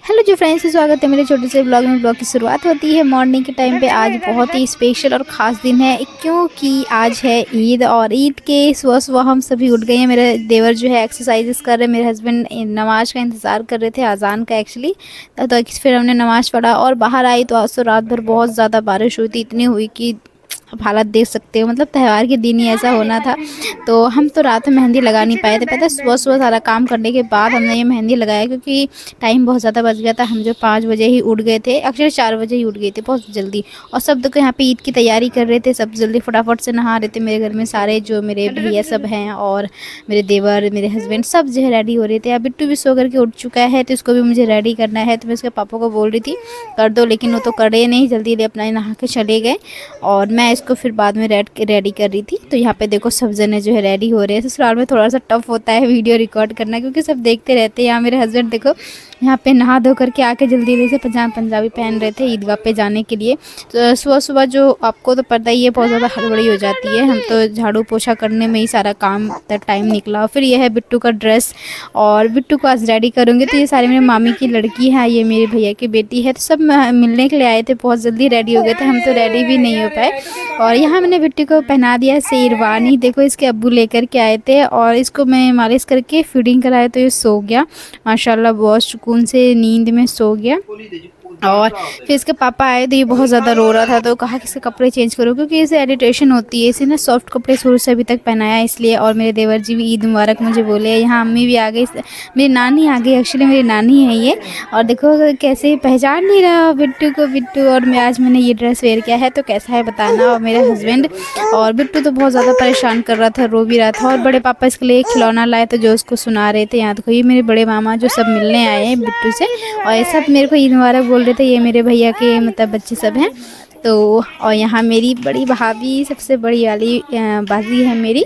Hello जी friends, स्वागत है मेरे छोटे से ब्लॉग में। ब्लॉग की शुरुआत होती है मॉर्निंग के टाइम पे। आज बहुत ही स्पेशल और ख़ास दिन है क्योंकि आज है ईद। और ईद के सुबह सुबह हम सभी उठ गए हैं। मेरे देवर जो है एक्सरसाइजेस कर रहे हैं, मेरे हस्बैंड नमाज़ का इंतज़ार कर रहे थे, अजान का एक्चुअली। तो फिर हमने नमाज़ पढ़ा और बाहर आई तो आज तो रात भर बहुत ज़्यादा बारिश हुई थी। इतनी हुई कि आप हालत देख सकते हो, मतलब त्यौहार के दिन ही ऐसा होना था। तो हम तो रात में मेहंदी लगा नहीं पाए थे। पता है, सुबह सुबह सारा काम करने के बाद हमने ये मेहंदी लगाया क्योंकि टाइम बहुत ज़्यादा बच गया था। हम जो 5 बजे ही उठ गए थे, एक्चुअली 4 बजे ही उठ गए थे बहुत जल्दी। और सब देखो यहाँ पे ईद की तैयारी कर रहे थे, सब जल्दी फटाफट से नहा रहे थे। मेरे घर में सारे जो मेरे भैया सब हैं और मेरे देवर, मेरे हस्बैंड सब जो है रेडी हो रहे थे। अब बिट्टू भी सो करके उठ चुका है तो इसको भी मुझे रेडी करना है। तो मैं उसके पापा को बोल रही थी कर दो, लेकिन वो तो करे नहीं, जल्दी अपना नहा के चले गए। और मैं इसको फिर बाद में रेडी कर रही थी। तो यहाँ पे देखो सब जने जो है रेडी हो रहे हैं। ससुराल में थोड़ा सा टफ होता है वीडियो रिकॉर्ड करना क्योंकि सब देखते रहते हैं। यहाँ मेरे हस्बैंड देखो यहाँ पे नहा धो करके आके जल्दी से पंजाबी पहन रहे थे ईदगाह पे जाने के लिए। तो सुबह सुबह जो आपको तो पता ही है बहुत ज़्यादा हड़बड़ी हो जाती है। हम तो झाड़ू पोछा करने में ही सारा काम तक टाइम निकला। फिर यह है बिट्टू का ड्रेस, और बिट्टू को आज रेडी करूँगी। तो ये सारे मेरे मामी की लड़की है, ये मेरे भैया की बेटी है। तो सब मिलने के लिए आए थे, बहुत जल्दी रेडी हो गए थे, हम तो रेडी भी नहीं हो पाए। और यहाँ मैंने बिट्टू को पहना दिया शेरवानी। देखो इसके अब्बू लेकर के आए थे और इसको मैं मालिश करके फीडिंग कराया तो ये सो गया माशाल्लाह, बहुत सुकून से नींद में सो गया। और फिर इसके पापा आए तो ये बहुत ज़्यादा रो रहा था, तो कहा कि इसके कपड़े चेंज करो क्योंकि इसे इरिटेशन होती है। इसे ना सॉफ्ट कपड़े शुरू से अभी तक पहनाया इसलिए। और मेरे देवर जी भी ईद मुबारक मुझे बोले। यहाँ अम्मी भी आ गई, मेरी नानी आ गई, एक्चुअली मेरी नानी है ये। और देखो कैसे पहचान नहीं रहा बिट्टू को, बिट्टू। और मैं आज मैंने ये ड्रेस वेयर किया है तो कैसा है बताना। और मेरे हस्बैंड और बिट्टू तो बहुत ज़्यादा परेशान कर रहा था, रो भी रहा था। और बड़े पापा इसके लिए खिलौना लाए तो जो उसको सुना रहे थे। यहाँ देखो ये मेरे बड़े मामा जो सब मिलने आए हैं बिट्टू से, और ये सब मेरे को ईद मुबारक बोल रहे थे। ये मेरे भैया के मतलब बच्चे सब हैं। तो और यहाँ मेरी बड़ी भाभी, सबसे बड़ी वाली बाजी है मेरी।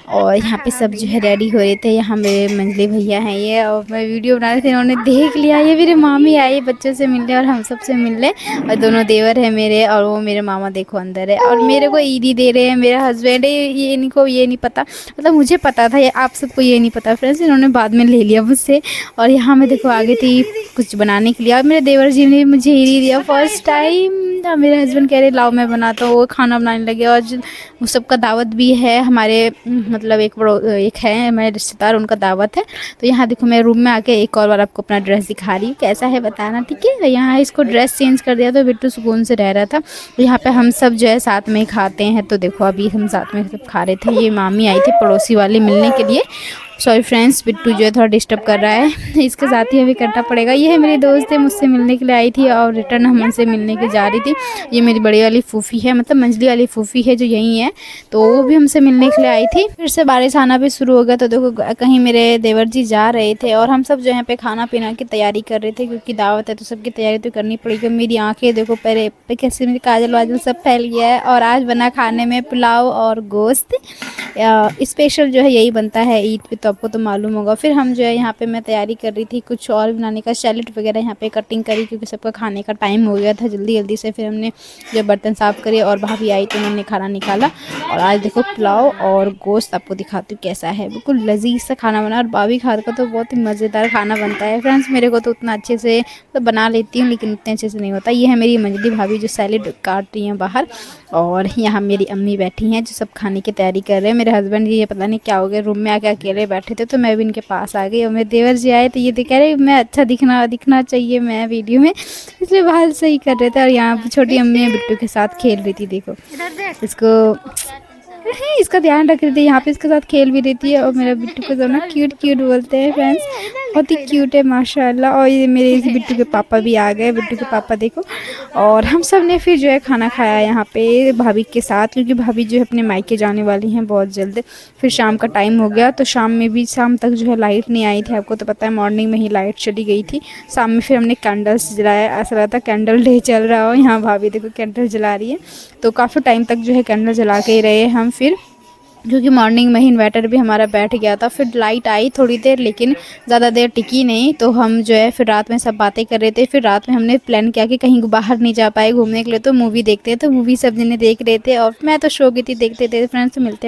और यहाँ पे सब जो है रेडी हो रहे थे। यहाँ मेरे मंजली भैया हैं ये, और मैं वीडियो बना रही थी, इन्होंने देख लिया। ये मेरे मामी आई बच्चों से मिलने और हम सब से मिलने। और दोनों देवर हैं मेरे, और वो मेरे मामा देखो अंदर है। और मेरे को ईदी दे रहे हैं मेरा हस्बैंड है। ये इनको ये नहीं पता, मतलब मुझे पता था, ये आप सबको ये नहीं पता फ्रेंड्स, इन्होंने बाद में ले लिया मुझसे। और यहाँ मैं देखो आगे थी कुछ बनाने के लिए, और मेरे देवर जी ने भी मुझे ईदी दिया फर्स्ट टाइम। मेरे हस्बैंड कह रहे लाओ मैं बनाता हूँ, वो खाना बनाने लगे। और वो सबका दावत भी है हमारे, मतलब एक है मेरे रिश्तेदार, उनका दावत है। तो यहाँ देखो मैं रूम में आके एक और बार आपको अपना ड्रेस दिखा रही हूँ, कैसा है बताना, ठीक है। यहाँ इसको ड्रेस चेंज कर दिया तो बिट्टू सुकून से रह रहा था। तो यहाँ पे हम सब जो है साथ में खाते हैं। तो देखो अभी हम साथ में सब खा रहे थे। ये मामी आई थी पड़ोसी वाले मिलने के लिए। सॉरी फ्रेंड्स, बिट्टू जो है थोड़ा डिस्टर्ब कर रहा है, इसके साथ ही अभी करना पड़ेगा। ये है मेरी दोस्त है, मुझसे मिलने के लिए आई थी और रिटर्न हमसे मिलने के जा रही थी। ये मेरी बड़ी वाली फूफी है, मतलब मंजली वाली फूफी है जो यहीं है, तो वो भी हमसे मिलने के लिए आई थी। फिर से बारिश आना भी शुरू हो गया। तो देखो कहीं मेरे देवर जी जा रहे थे और हम सब जो यहाँ पे खाना पीना की तैयारी कर रहे थे क्योंकि दावत है तो सबकी तैयारी तो करनी पड़ेगी। मेरी आँखें देखो पहले पे कैसे मेरी काजल वाजल सब फैल गया है। और आज बना खाने में पुलाव और गोश्त, स्पेशल जो है यही बनता है ईद पे, तो आपको तो मालूम होगा। फिर हम जो है यहाँ पे मैं तैयारी कर रही थी कुछ और बनाने का, सैलेड वगैरह यहाँ पे कटिंग करी क्योंकि सबका खाने का टाइम हो गया था जल्दी जल्दी से। फिर हमने जो बर्तन साफ़ करे और भाभी आई तो उन्होंने खाना निकाला। और आज देखो पुलाव और गोश्त आपको दिखाती हूँ कैसा है, बिल्कुल लजीज सा खाना बना। और भाभी खार का तो बहुत ही मज़ेदार खाना बनता है फ्रेंड्स। मेरे को तो उतना अच्छे से तो बना लेती हूँ लेकिन उतने अच्छे से नहीं होता। ये है मेरी मंजली भाभी जो सैलेड काट रही हैं बाहर। और यहाँ मेरी अम्मी बैठी हैं जो सब खाने की तैयारी कर रहे हैं। मेरे हस्बैंड जी ये पता नहीं क्या हो गया, रूम में आके अकेले बैठे थे तो मैं भी इनके पास आ गई। और मेरे देवर जी आए तो ये कह रहे मैं अच्छा दिखना चाहिए मैं वीडियो में, इसलिए बाहर से ही कर रहे थे। और यहाँ छोटी अम्मी बिट्टू के साथ खेल रही थी, देखो इसका ध्यान रख रही थी, यहाँ पे इसके साथ खेल भी रहती है। और मेरा बिट्टू को दोनों क्यूट क्यूट बोलते हैं फ्रेंड्स, बहुत ही क्यूट है माशाल्लाह। और ये मेरे इस बिट्टू के पापा भी आ गए, बिट्टू के पापा देखो। और हम सब ने फिर जो है खाना खाया यहाँ पे भाभी के साथ, क्योंकि भाभी जो है अपने मायके जाने वाली हैं बहुत जल्द। फिर शाम का टाइम हो गया तो शाम में भी शाम तक जो है लाइट नहीं आई थी, आपको तो पता है मॉर्निंग में ही लाइट चली गई थी। शाम में फिर हमने कैंडल्स जलाया, ऐसा लगा था कैंडल डे चल रहा हो। यहाँ भाभी देखो कैंडल जला रही है, तो काफ़ी टाइम तक जो है कैंडल जला के ही रहे हम फिर, क्योंकि मॉर्निंग में ही इन्वर्टर भी हमारा बैठ गया था। फिर लाइट आई थोड़ी देर लेकिन ज़्यादा देर टिकी नहीं। तो हम जो है फिर रात में सब बातें कर रहे थे। फिर रात में हमने प्लान किया कि कहीं बाहर नहीं जा पाए घूमने के लिए तो मूवी देखते हैं, तो मूवी सब जने देख रहे थे और मैं तो सो गई थी देखते थे। फ्रेंड्स मिलते हैं।